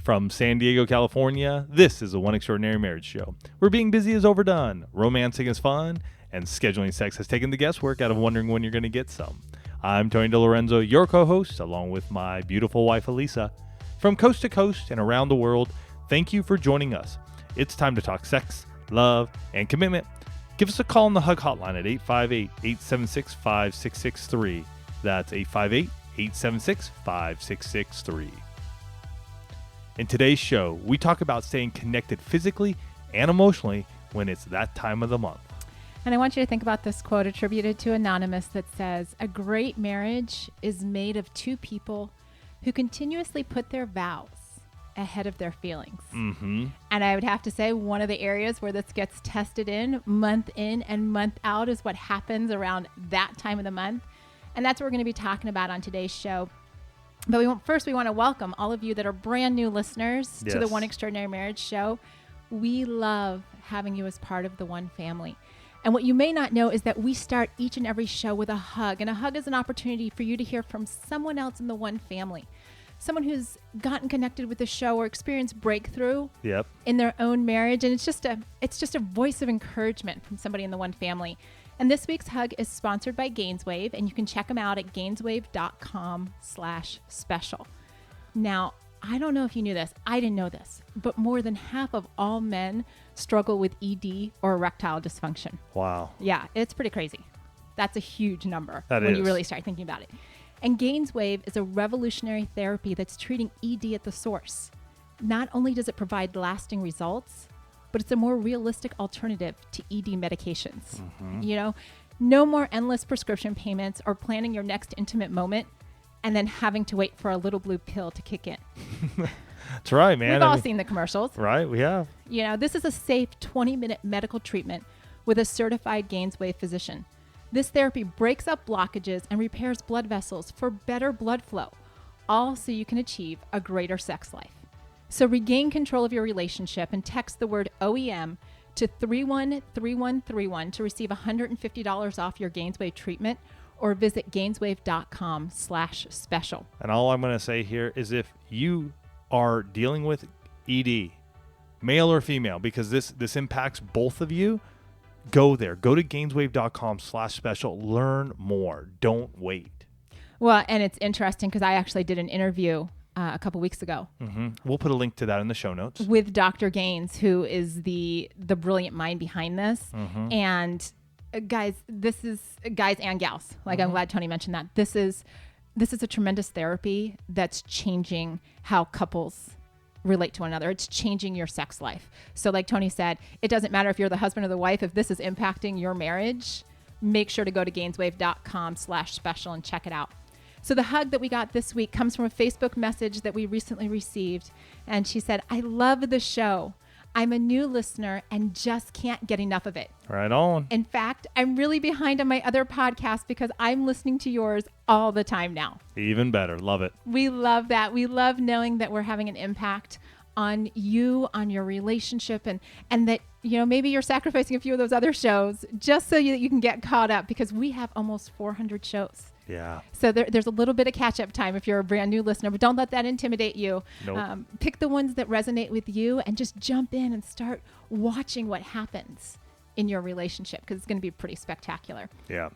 From San Diego, California, this is the One Extraordinary Marriage Show, where being busy is overdone, romancing is fun, and scheduling sex has taken the guesswork out of wondering when you're going to get some. I'm Tony DeLorenzo, your co-host, along with my beautiful wife, Elisa. From coast to coast and around the world, thank you for joining us. It's time to talk sex, love, and commitment. Give us a call on the Hug Hotline at 858-876-5663. That's 858-876-5663. In today's show, we talk about staying connected physically and emotionally when it's that time of the month. And I want you to think about this quote attributed to Anonymous that says, "A great marriage is made of two people who continuously put their vows ahead of their feelings." Mm-hmm. And I would have to say one of the areas where this gets tested in and month out is what happens around that time of the month. And that's what we're going to be talking about on today's show. But we want to welcome all of you that are brand new listeners to the One Extraordinary Marriage Show. We love having you as part of the One family. And what you may not know is that we start each and every show with a hug. And a hug is an opportunity for you to hear from someone else in the One family. Someone who's gotten connected with the show or experienced breakthrough in their own marriage. And it's just a voice of encouragement from somebody in the One family. And this week's hug is sponsored by Gainswave, and you can check them out at gainswave.com/special. Now, I don't know if you knew this. I didn't know this, but more than half of all men struggle with ED or erectile dysfunction. Wow. Yeah, it's pretty crazy. That's a huge number when you really start thinking about it. And Gainswave is a revolutionary therapy that's treating ED at the source. Not only does it provide lasting results, but it's a more realistic alternative to ED medications. Mm-hmm. You know, no more endless prescription payments or planning your next intimate moment and then having to wait for a little blue pill to kick in. That's right, man. We've all seen the commercials. Right, we have. You know, this is a safe 20-minute medical treatment with a certified Gainswave physician. This therapy breaks up blockages and repairs blood vessels for better blood flow, all so you can achieve a greater sex life. So regain control of your relationship and text the word OEM to 313131 to receive $150 off your Gainswave treatment, or visit gainswave.com/special. And all I'm going to say here is if you are dealing with ED, male or female, because this impacts both of you, go there. Go to gainswave.com/special. Learn more. Don't wait. Well, and it's interesting because I actually did an interview a couple weeks ago. Mm-hmm. We'll put a link to that in the show notes. With Dr. Gaines, who is the brilliant mind behind this. Mm-hmm. And guys and gals, like I'm glad Tony mentioned that. This is a tremendous therapy that's changing how couples relate to one another. It's changing your sex life. So like Tony said, it doesn't matter if you're the husband or the wife. If this is impacting your marriage, make sure to go to gainswave.com/special and check it out. So the hug that we got this week comes from a Facebook message that we recently received. And she said, "I love the show. I'm a new listener and just can't get enough of it. Right on. In fact, I'm really behind on my other podcast because I'm listening to yours all the time now." Even better. Love it. We love that. We love knowing that we're having an impact on you, on your relationship, and that, you know, maybe you're sacrificing a few of those other shows just so that you can get caught up, because we have almost 400 shows. Yeah. So there's a little bit of catch-up time if you're a brand new listener, but don't let that intimidate you. Nope. Pick the ones that resonate with you and just jump in and start watching what happens in your relationship, because it's going to be pretty spectacular. Yeah.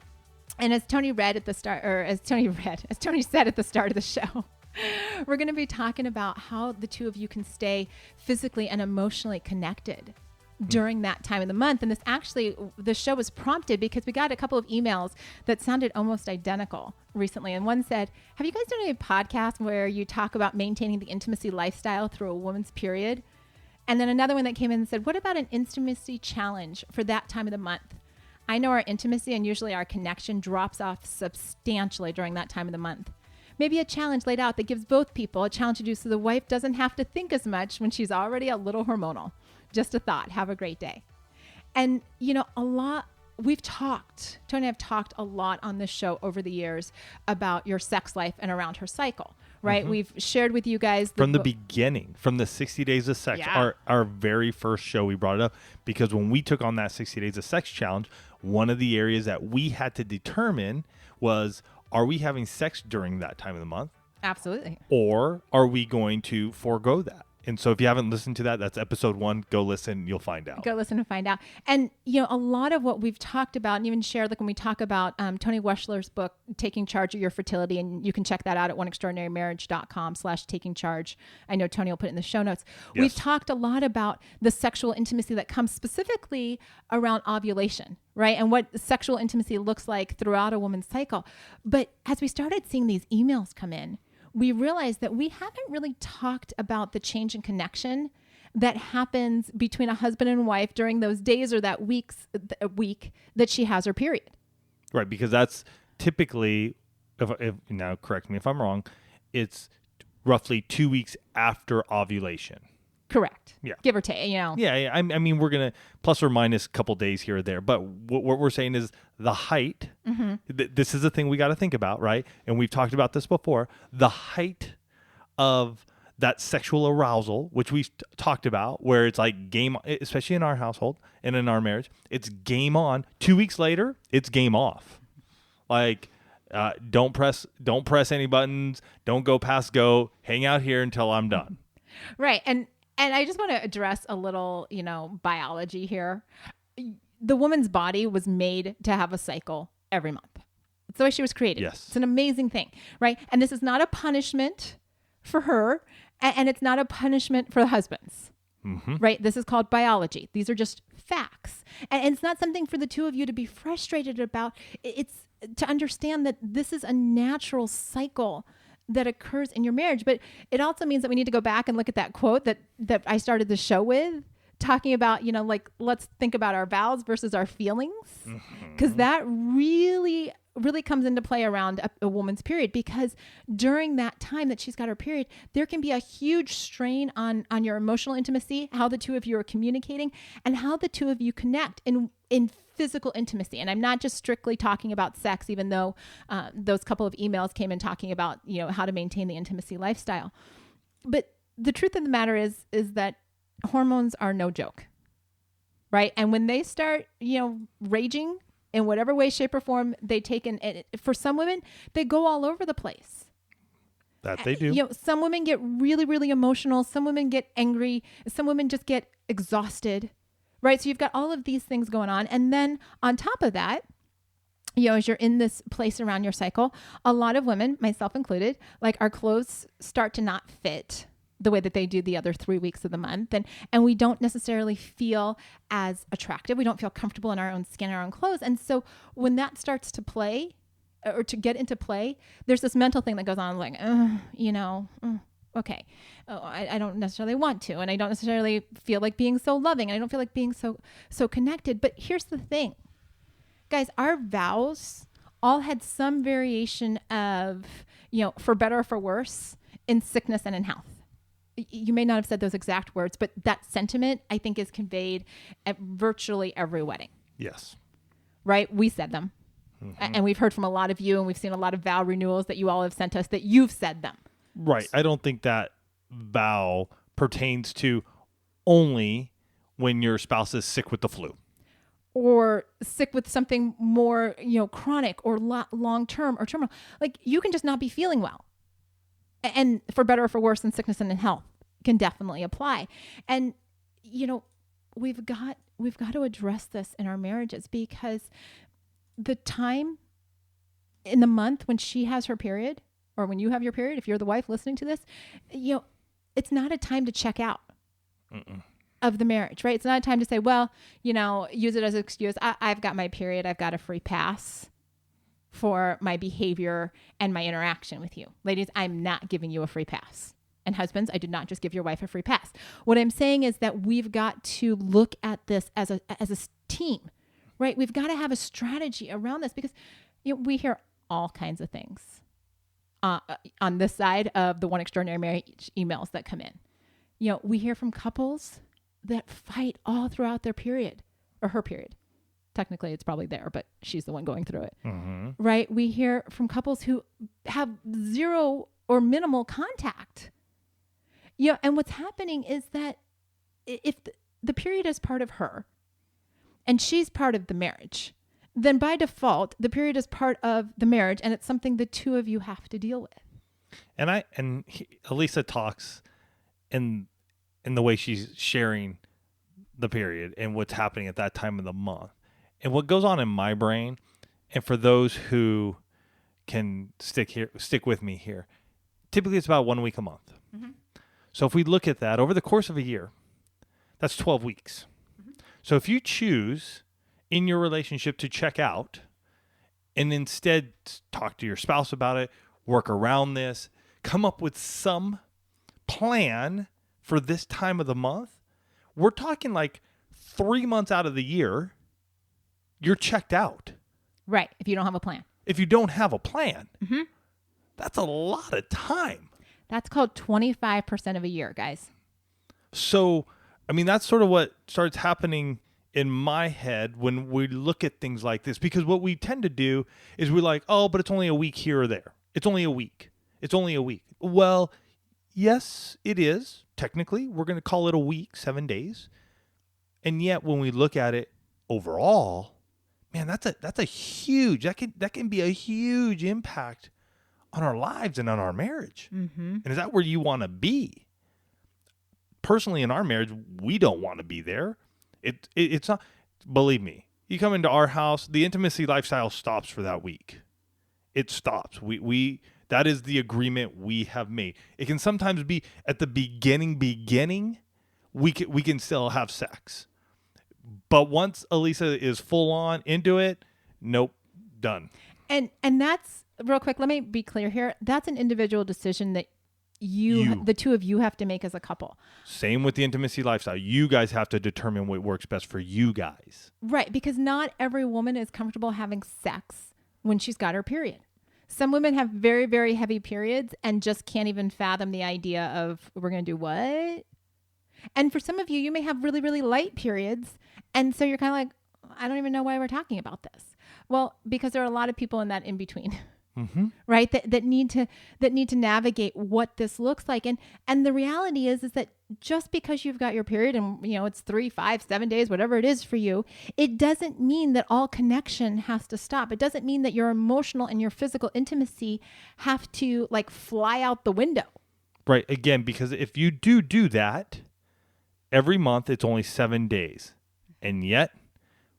And as Tony said at the start of the show, we're going to be talking about how the two of you can stay physically and emotionally connected during that time of the month. And the show was prompted because we got a couple of emails that sounded almost identical recently. And one said, "Have you guys done any podcast where you talk about maintaining the intimacy lifestyle through a woman's period?" And then another one that came in and said, "What about an intimacy challenge for that time of the month? I know our intimacy and usually our connection drops off substantially during that time of the month. Maybe a challenge laid out that gives both people a challenge to do so the wife doesn't have to think as much when she's already a little hormonal. Just a thought. Have a great day." And, you know, Tony and I have talked a lot on this show over the years about your sex life and around her cycle, right? Mm-hmm. We've shared with you guys from the beginning, from the 60 Days of Sex, our very first show, we brought it up because when we took on that 60 Days of Sex challenge, one of the areas that we had to determine was, are we having sex during that time of the month? Absolutely. Or are we going to forego that And so if you haven't listened to that, that's episode 1. Go listen. You'll find out. Go listen and find out. And, a lot of what we've talked about and even shared, like when we talk about Tony Weschler's book, Taking Charge of Your Fertility, and you can check that out at oneextraordinarymarriage.com/taking charge. I know Tony will put it in the show notes. Yes. We've talked a lot about the sexual intimacy that comes specifically around ovulation, right? And what sexual intimacy looks like throughout a woman's cycle. But as we started seeing these emails come in, we realized that we haven't really talked about the change in connection that happens between a husband and wife during those days or that week that she has her period. Right, because that's typically, if now correct me if I'm wrong, it's roughly 2 weeks after ovulation. Correct. Yeah. Give or take, Yeah. I mean, we're going to plus or minus a couple days here or there. But what we're saying is the height. Mm-hmm. This is a thing we got to think about, right? And we've talked about this before. The height of that sexual arousal, which we've talked about, where it's like game, especially in our household and in our marriage, it's game on. 2 weeks later, it's game off. Like, don't press any buttons. Don't go past go. Hang out here until I'm done. Right. And I just want to address a little, biology here. The woman's body was made to have a cycle every month. It's the way she was created. Yes. It's an amazing thing, right? And this is not a punishment for her, and it's not a punishment for the husbands, right? This is called biology. These are just facts. And it's not something for the two of you to be frustrated about. It's to understand that this is a natural cycle that occurs in your marriage. But it also means that we need to go back and look at that quote that I started the show with, talking about, like, let's think about our vows versus our feelings. Because that really comes into play around a woman's period, because during that time that she's got her period, there can be a huge strain on your emotional intimacy, how the two of you are communicating, and how the two of you connect in physical intimacy. And I'm not just strictly talking about sex, even though those couple of emails came in talking about, how to maintain the intimacy lifestyle. But the truth of the matter is that hormones are no joke, right? And when they start, raging in whatever way, shape, or form they take in, for some women, they go all over the place. That they do. Some women get really, really emotional. Some women get angry. Some women just get exhausted. Right. So you've got all of these things going on. And then on top of that, as you're in this place around your cycle, a lot of women, myself included, like our clothes start to not fit the way that they do the other 3 weeks of the month. And we don't necessarily feel as attractive. We don't feel comfortable in our own skin, our own clothes. And so when that starts to play or to get into play, there's this mental thing that goes on like, okay, I don't necessarily want to, and I don't necessarily feel like being so loving, and I don't feel like being so connected. But here's the thing, guys, our vows all had some variation of, for better or for worse, in sickness and in health. You may not have said those exact words, but that sentiment, I think, is conveyed at virtually every wedding. Yes. Right? We said them. And we've heard from a lot of you, and we've seen a lot of vow renewals that you all have sent us that you've said them. Right. I don't think that vow pertains to only when your spouse is sick with the flu. Or sick with something more, chronic or long-term or terminal. Like, you can just not be feeling well. And for better or for worse, in sickness and in health can definitely apply. And, we've got to address this in our marriages, because the time in the month when she has her period, or when you have your period, if you're the wife listening to this, it's not a time to check out of the marriage, right? It's not a time to say, well, use it as an excuse. I've got my period. I've got a free pass for my behavior and my interaction with you. Ladies, I'm not giving you a free pass. And husbands, I did not just give your wife a free pass. What I'm saying is that we've got to look at this as a team, right? We've got to have a strategy around this, because we hear all kinds of things on this side of the One Extraordinary Marriage emails that come in. We hear from couples that fight all throughout their period, or her period. Technically, it's probably there, but she's the one going through it, right? We hear from couples who have zero or minimal contact. And what's happening is that if the period is part of her and she's part of the marriage, then by default, the period is part of the marriage, and it's something the two of you have to deal with. And Elisa talks, and and the way she's sharing the period and what's happening at that time of the month. And what goes on in my brain, and for those who can stick with me here, typically it's about 1 week a month. Mm-hmm. So if we look at that over the course of a year, that's 12 weeks. Mm-hmm. So if you choose in your relationship to check out and instead talk to your spouse about it, work around this, come up with some plan for this time of the month, we're talking like 3 months out of the year, you're checked out. Right. If you don't have a plan. If you don't have a plan, mm-hmm. That's a lot of time. That's called 25% of a year, guys. So, I mean, that's sort of what starts happening in my head when we look at things like this, because what we tend to do is we're like, oh, but it's only a week here or there. It's only a week. It's only a week. Well, yes, it is. Technically, we're going to call it a week, 7 days. And yet when we look at it overall, man, that's a huge, that can be a huge impact on our lives and on our marriage. Mm-hmm. And is that where you want to be? Personally, in our marriage, we don't want to be there. It's not, believe me, you come into our house, the intimacy lifestyle stops for that week. It stops. That is the agreement we have made. It can sometimes be at the beginning, we can still have sex. But once Elisa is full on into it, nope, done. And that's, real quick, let me be clear here. That's an individual decision that the two of you have to make as a couple. Same with the intimacy lifestyle. You guys have to determine what works best for you guys. Right, because not every woman is comfortable having sex when she's got her period. Some women have very, very heavy periods and just can't even fathom the idea of, we're going to do what? And for some of you, you may have really, really light periods. And so you're kind of like, I don't even know why we're talking about this. Well, because there are a lot of people in that in between. Mm-hmm. Right? That need to navigate what this looks like. And the reality is that just because you've got your period and, it's 3, 5, 7 days, whatever it is for you, it doesn't mean that all connection has to stop. It doesn't mean that your emotional and your physical intimacy have to fly out the window. Right. Again, because if you do that every month, it's only 7 days. And yet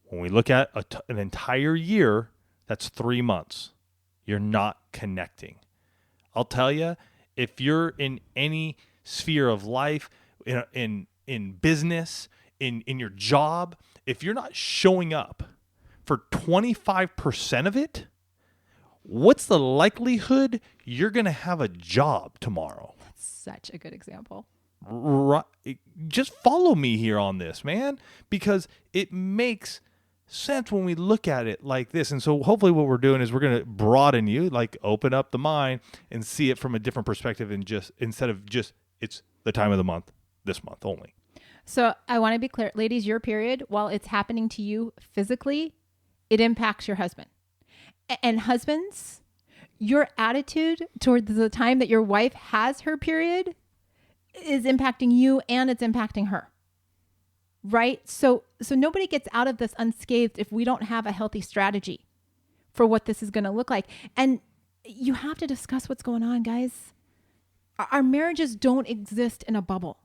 when we look at an entire year, that's 3 months. You're not connecting. I'll tell you, if you're in any sphere of life, in business, in your job, if you're not showing up for 25% of it, what's the likelihood you're going to have a job tomorrow? That's such a good example. Right. Just follow me here on this, man, because it makes sense when we look at it like this. And so hopefully what we're doing is we're going to broaden you, open up the mind and see it from a different perspective, and instead of it's the time of the month, this month only. So I want to be clear, ladies, your period, while it's happening to you physically, it impacts your husband. And husbands, your attitude towards the time that your wife has her period is impacting you, and it's impacting her. Right? So nobody gets out of this unscathed if we don't have a healthy strategy for what this is going to look like. And you have to discuss what's going on, guys. Our marriages don't exist in a bubble.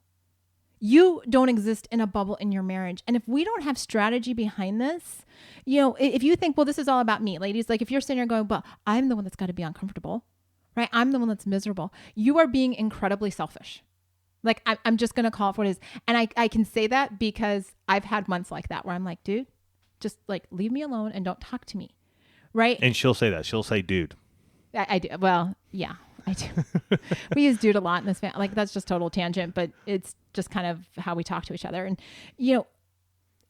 You don't exist in a bubble in your marriage. And if we don't have strategy behind this, if you think, well, this is all about me, ladies, if you're sitting here going, well, I'm the one that's got to be uncomfortable, right? I'm the one that's miserable. You are being incredibly selfish. I'm just going to call it for what it is. And I can say that because I've had months like that where I'm like, dude, just leave me alone and don't talk to me. Right. And she'll say that. She'll say, dude. I do. Well, yeah, I do. We use dude a lot in this family. That's just total tangent, but it's just kind of how we talk to each other. And,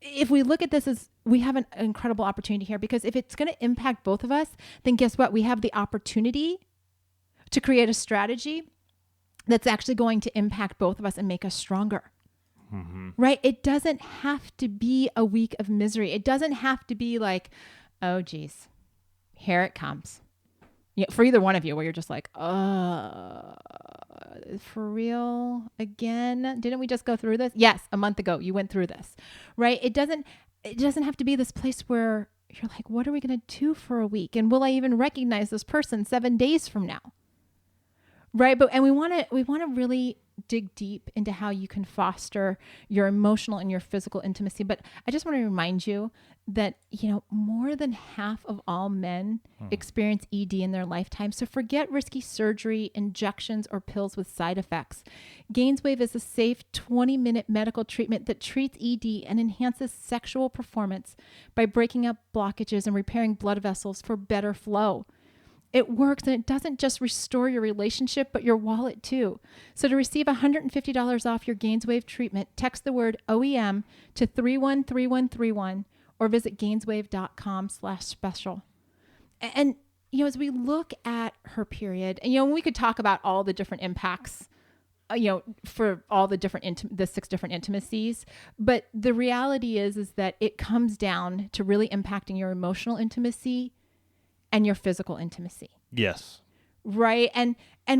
if we look at this as we have an incredible opportunity here, because if it's going to impact both of us, then guess what? We have the opportunity to create a strategy that's actually going to impact both of us and make us stronger. Mm-hmm. Right? It doesn't have to be a week of misery. It doesn't have to be oh, geez, here it comes. For either one of you, where you're just for real again? Didn't we just go through this? Yes, a month ago you went through this, right? It doesn't have to be this place where you're like, what are we going to do for a week? And will I even recognize this person 7 days from now? Right. And we want to really dig deep into how you can foster your emotional and your physical intimacy. But I just want to remind you that, more than half of all men experience ED in their lifetime. So forget risky surgery, injections, or pills with side effects. Gainswave is a safe 20-minute medical treatment that treats ED and enhances sexual performance by breaking up blockages and repairing blood vessels for better flow. It works, and it doesn't just restore your relationship, but your wallet too. So to receive $150 off your Gainswave treatment, text the word OEM to 313131 or visit gainswave.com/special. And, as we look at her period, and, we could talk about all the different impacts, for all the the 6 different intimacies, but the reality is that it comes down to really impacting your emotional intimacy and your physical intimacy. Yes. Right. And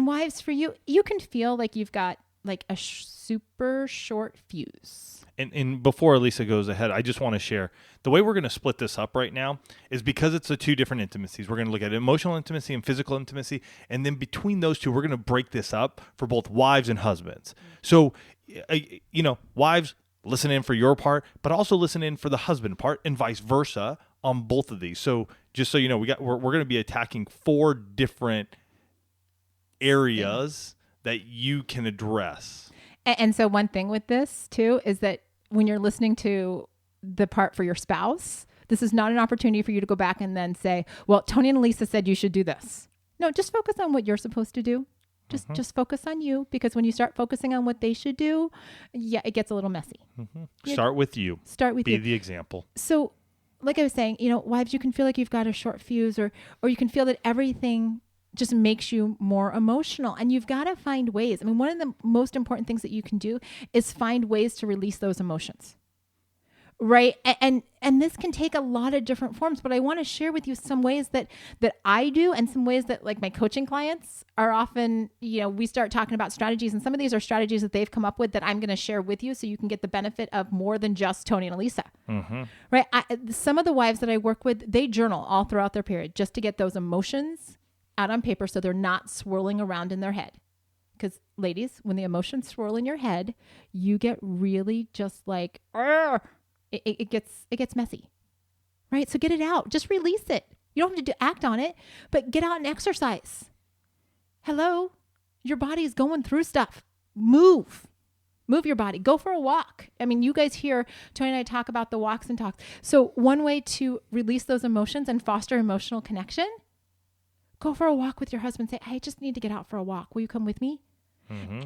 wives, for you can feel like you've got like a super short fuse. And before Elisa goes ahead, I just want to share the way we're going to split this up right now is because it's the 2 different intimacies. We're going to look at emotional intimacy and physical intimacy. And then between those 2, we're going to break this up for both wives and husbands. So, wives, listen in for your part, but also listen in for the husband part and vice versa on both of these. So just so you know, we're going to be attacking 4 different areas that you can address. And so one thing with this too is that when you're listening to the part for your spouse, this is not an opportunity for you to go back and then say, well, Tony and Elisa said you should do this. No, just focus on what you're supposed to do. Just focus on you, because when you start focusing on what they should do, it gets a little messy. Start with you. Be the example. So like I was saying, wives, you can feel like you've got a short fuse, or you can feel that everything just makes you more emotional, and you've got to find ways. I mean, one of the most important things that you can do is find ways to release those emotions. Right. And this can take a lot of different forms, but I want to share with you some ways that I do, and some ways that like my coaching clients are often, we start talking about strategies, and some of these are strategies that they've come up with that I'm going to share with you so you can get the benefit of more than just Tony and Elisa. Right. Some of the wives that I work with, they journal all throughout their period just to get those emotions out on paper so they're not swirling around in their head. Because ladies, when the emotions swirl in your head, you get really just like, it gets messy, right? So get it out. Just release it. You don't have to act on it, but get out and exercise. Hello, your body is going through stuff. Move your body. Go for a walk. I mean, you guys hear Tony and I talk about the walks and talks. So one way to release those emotions and foster emotional connection, go for a walk with your husband. Say, I just need to get out for a walk. Will you come with me?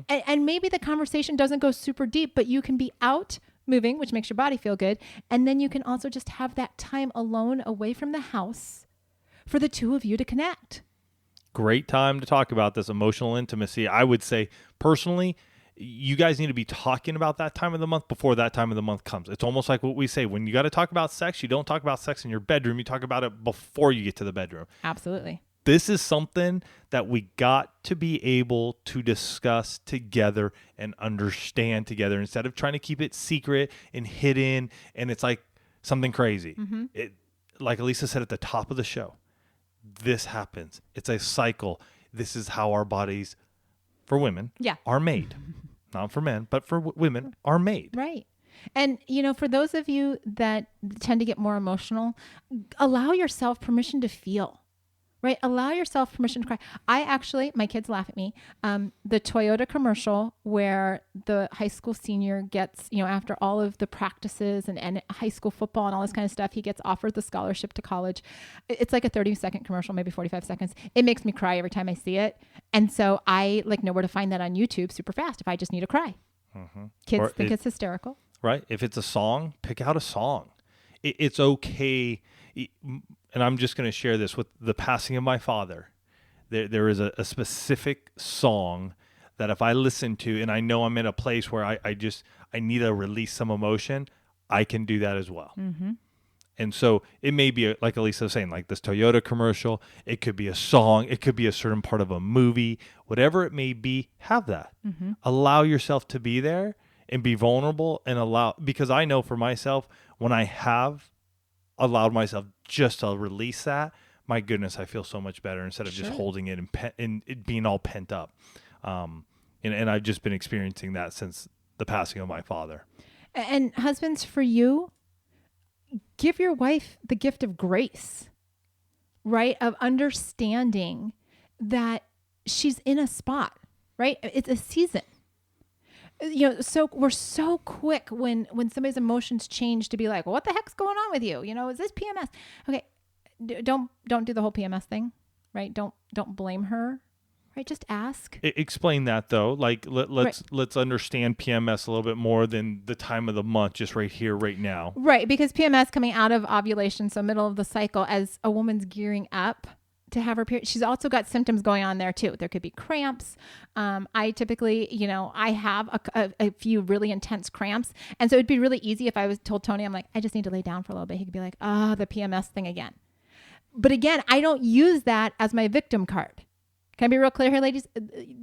And maybe the conversation doesn't go super deep, but you can be out moving, which makes your body feel good. And then you can also just have that time alone away from the house for the 2 of you to connect. Great time to talk about this emotional intimacy. I would say personally, you guys need to be talking about that time of the month before that time of the month comes. It's almost like what we say, when you got to talk about sex, you don't talk about sex in your bedroom. You talk about it before you get to the bedroom. Absolutely. This is something that we got to be able to discuss together and understand together instead of trying to keep it secret and hidden. And it's like something crazy. Like Elisa said at the top of the show, this happens. It's a cycle. This is how our bodies, for women, are made. Not for men, but for women, are made. Right. And, for those of you that tend to get more emotional, allow yourself permission to feel. Right? Allow yourself permission to cry. My kids laugh at me. The Toyota commercial where the high school senior gets, after all of the practices and high school football and all this kind of stuff, he gets offered the scholarship to college. It's like a 30-second commercial, maybe 45 seconds. It makes me cry every time I see it. And so I know where to find that on YouTube super fast if I just need to cry. Kids think it's hysterical. Right? If it's a song, pick out a song. It's okay. And I'm just going to share this with the passing of my father. There is a specific song that if I listen to, and I know I'm in a place where I need to release some emotion, I can do that as well. And so it may be, like Elisa was saying, like this Toyota commercial. It could be a song. It could be a certain part of a movie. Whatever it may be, have that. Allow yourself to be there and be vulnerable, and because I know for myself, when I have allowed myself just to release that, my goodness, I feel so much better instead of just holding it and it being all pent up. And I've just been experiencing that since the passing of my father. And husbands, for you, give your wife the gift of grace, right? Of understanding that she's in a spot, right? It's a season. So we're so quick when somebody's emotions change to be like, well, what the heck's going on with you? Is this PMS? Okay. Don't do the whole PMS thing, right? Don't blame her, right? Just ask. Explain that though. Like let's understand PMS a little bit more than the time of the month, just right here, right now. Right. Because PMS coming out of ovulation, so middle of the cycle, as a woman's gearing up to have her period, she's also got symptoms going on there too. There could be cramps. I typically, I have a few really intense cramps. And so it'd be really easy if I was told Tony, I'm like, I just need to lay down for a little bit. He could be like, the PMS thing again. But again, I don't use that as my victim card. Can I be real clear here, ladies?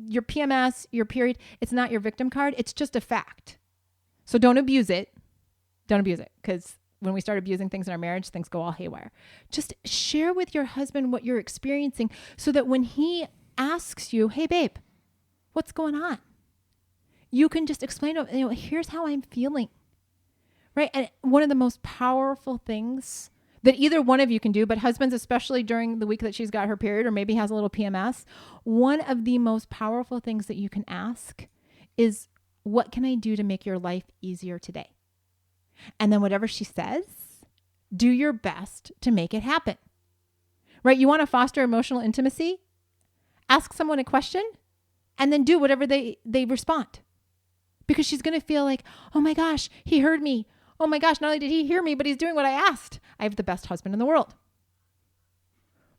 Your PMS, your period, it's not your victim card. It's just a fact. So don't abuse it. Don't abuse it. Because when we start abusing things in our marriage, things go all haywire. Just share with your husband what you're experiencing so that when he asks you, hey, babe, what's going on? You can just explain to him, here's how I'm feeling. Right? And one of the most powerful things that either one of you can do, but husbands, especially during the week that she's got her period or maybe has a little PMS, one of the most powerful things that you can ask is, what can I do to make your life easier today? And then whatever she says, do your best to make it happen. Right? You want to foster emotional intimacy? Ask someone a question and then do whatever they respond. Because she's going to feel like, oh my gosh, he heard me. Oh my gosh, not only did he hear me, but he's doing what I asked. I have the best husband in the world.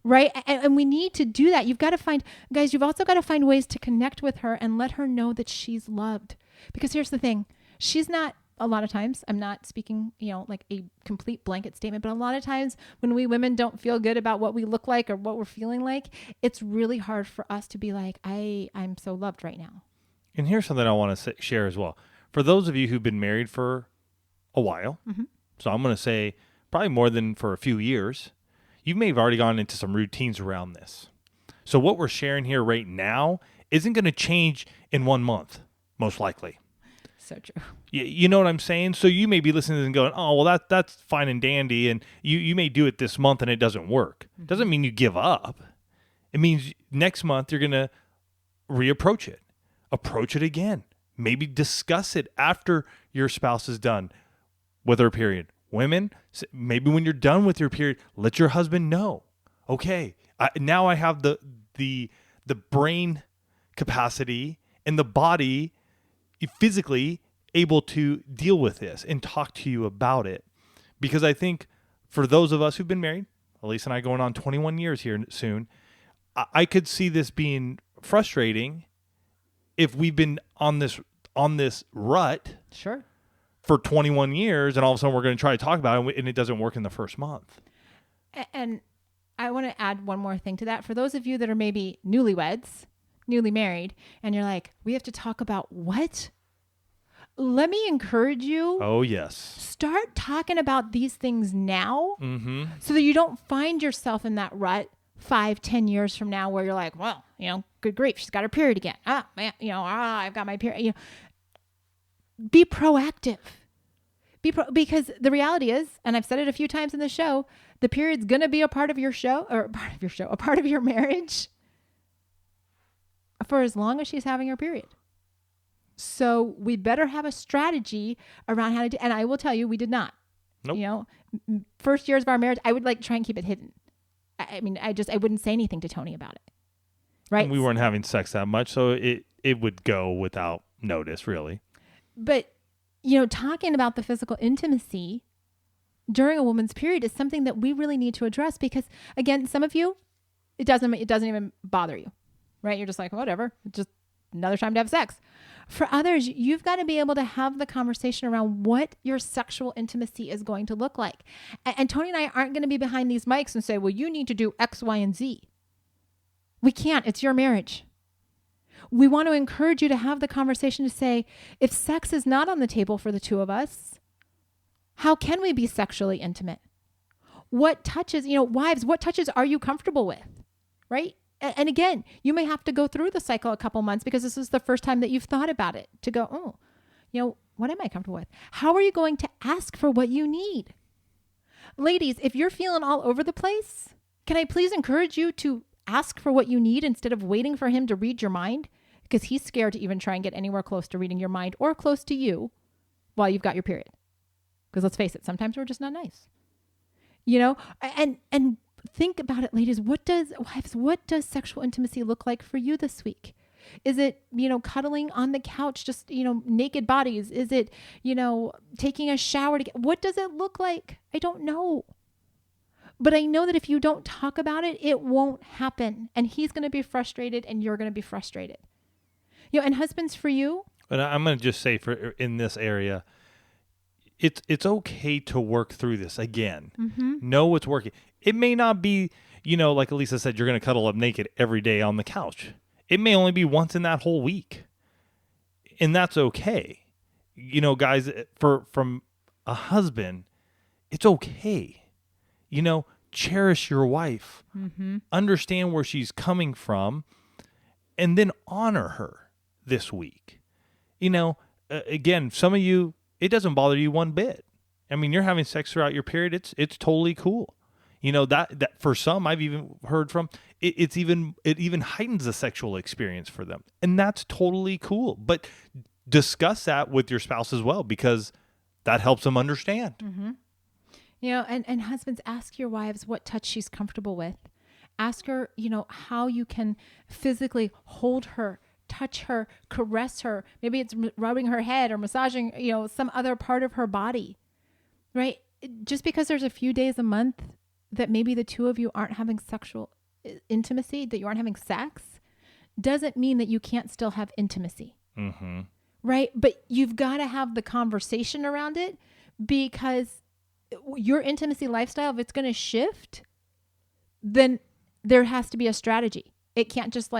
Right? And we need to do that. You've also got to find ways to connect with her and let her know that she's loved. Because here's the thing. She's not, a lot of times, I'm not speaking, like a complete blanket statement, but a lot of times when we women don't feel good about what we look like or what we're feeling like, it's really hard for us to be like, I'm so loved right now. And here's something I want to share as well. For those of you who've been married for a while, so I'm going to say probably more than for a few years, you may have already gone into some routines around this. So what we're sharing here right now isn't going to change in 1 month, most likely. So true. You know what I'm saying? So you may be listening and going, oh, well, that's fine and dandy, and you may do it this month and it doesn't work. Doesn't mean you give up. It means next month you're going to reapproach it. Approach it again. Maybe discuss it after your spouse is done with her period. Women, maybe when you're done with your period, let your husband know. Okay, now I have the brain capacity and the body physically able to deal with this and talk to you about it. Because I think for those of us who've been married, Elise and I going on 21 years here soon, I could see this being frustrating if we've been on this rut. Sure. For 21 years, and all of a sudden we're going to try to talk about it, and it doesn't work in the first month. And I want to add one more thing to that. For those of you that are maybe newlyweds, newly married, and you're like, we have to talk about what? Let me encourage you. Oh, yes. Start talking about these things now so that you don't find yourself in that rut 5-10 years from now where you're like, well, good grief, she's got her period again. I've got my period. Be proactive. Because the reality is, and I've said it a few times in the show, the period's going to be a part of your a part of your marriage for as long as she's having her period. So we better have a strategy around how to do, and I will tell you, we did not. Nope. First years of our marriage, I would try and keep it hidden. I wouldn't say anything to Tony about it. Right. And we weren't having sex that much, so it would go without notice, really. But, talking about the physical intimacy during a woman's period is something that we really need to address because, again, some of you, it doesn't even bother you, right? You're just like, whatever, just another time to have sex. For others, you've got to be able to have the conversation around what your sexual intimacy is going to look like. And Tony and I aren't going to be behind these mics and say, well, you need to do X, Y, and Z. We can't. It's your marriage. We want to encourage you to have the conversation to say, if sex is not on the table for the two of us, how can we be sexually intimate? What touches, wives, what touches are you comfortable with? Right? And again, you may have to go through the cycle a couple months because this is the first time that you've thought about it to go, oh, what am I comfortable with? How are you going to ask for what you need? Ladies, if you're feeling all over the place, can I please encourage you to ask for what you need instead of waiting for him to read your mind? Because he's scared to even try and get anywhere close to reading your mind or close to you while you've got your period. Because let's face it, sometimes we're just not nice. And think about it, ladies. What does sexual intimacy look like for you this week? Is it, cuddling on the couch, just, naked bodies? Is it, taking a shower what does it look like? I don't know. But I know that if you don't talk about it, it won't happen. And he's going to be frustrated and you're going to be frustrated. And husbands, for you. But I'm going to just say in this area, it's okay to work through this again. Mm-hmm. Know what's working. It may not be, like Elisa said, you're going to cuddle up naked every day on the couch. It may only be once in that whole week. And that's okay. Guys, from a husband, it's okay. Cherish your wife. Mm-hmm. Understand where she's coming from, and then honor her this week. Again, some of you, it doesn't bother you one bit. I mean, you're having sex throughout your period. It's totally cool. That for some, I've even heard from, it even heightens the sexual experience for them. And that's totally cool. But discuss that with your spouse as well, because that helps them understand. Mm-hmm. And husbands, ask your wives what touch she's comfortable with. Ask her, how you can physically hold her, touch her, caress her. Maybe it's rubbing her head or massaging, some other part of her body, right? Just because there's a few days a month that maybe the two of you aren't having sexual intimacy, that you aren't having sex, doesn't mean that you can't still have intimacy. Mm-hmm. Right? But you've got to have the conversation around it, because your intimacy lifestyle, if it's going to shift, then there has to be a strategy. It can't just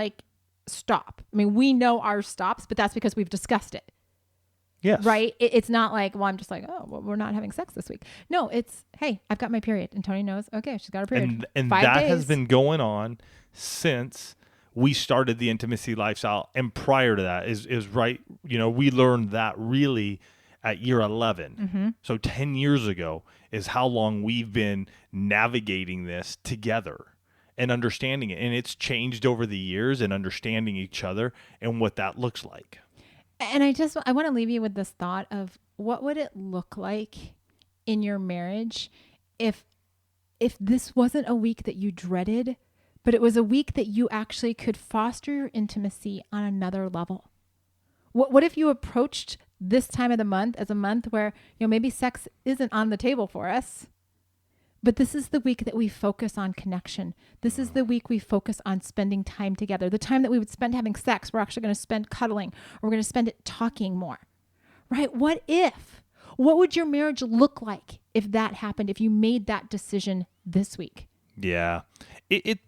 stop. I mean, we know our stops, but that's because we've discussed it. Yes. Right? It's not we're not having sex this week. No, it's, hey, I've got my period. And Tony knows, okay, she's got her period. And 5 that days. has been going on since we started the intimacy lifestyle. And prior to that is right. We learned that really at year 11. Mm-hmm. So 10 years ago is how long we've been navigating this together and understanding it. And it's changed over the years and understanding each other and what that looks like. And I want to leave you with this thought of, what would it look like in your marriage if this wasn't a week that you dreaded, but it was a week that you actually could foster your intimacy on another level? What if you approached this time of the month as a month where, maybe sex isn't on the table for us, but this is the week that we focus on connection. This is the week we focus on spending time together. The time that we would spend having sex, we're actually going to spend cuddling, or we're going to spend it talking more, right? What would your marriage look like if that happened, if you made that decision this week? Yeah. This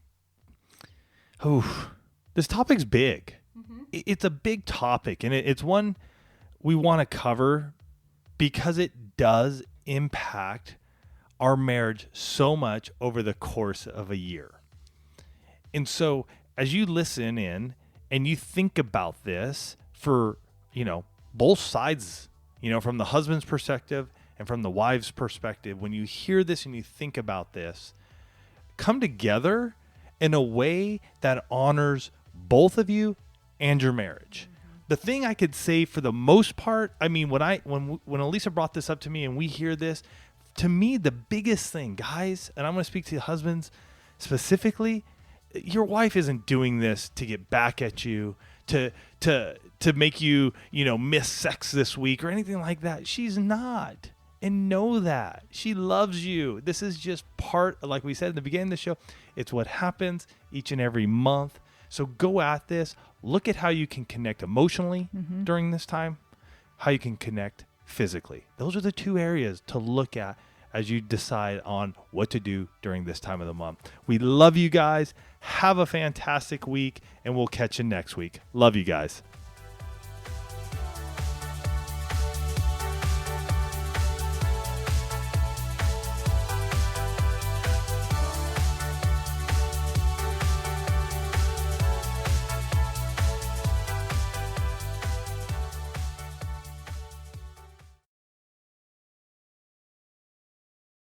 topic's big. Mm-hmm. It's a big topic, and it's one we want to cover because it does impact our marriage so much over the course of a year. And so as you listen in and you think about this for, both sides, from the husband's perspective and from the wife's perspective, when you hear this and you think about this, come together in a way that honors both of you and your marriage. Mm-hmm. The thing I could say for the most part, I mean, when Elisa brought this up to me and we hear this, to me, the biggest thing, guys, and I'm going to speak to husbands specifically, your wife isn't doing this to get back at you, to make you, miss sex this week or anything like that. She's not. And know that. She loves you. This is just part, like we said at the beginning of the show, it's what happens each and every month. So go at this. Look at how you can connect emotionally during this time, how you can connect physically. Those are the two areas to look at as you decide on what to do during this time of the month. We love you guys. Have a fantastic week, and we'll catch you next week. Love you guys.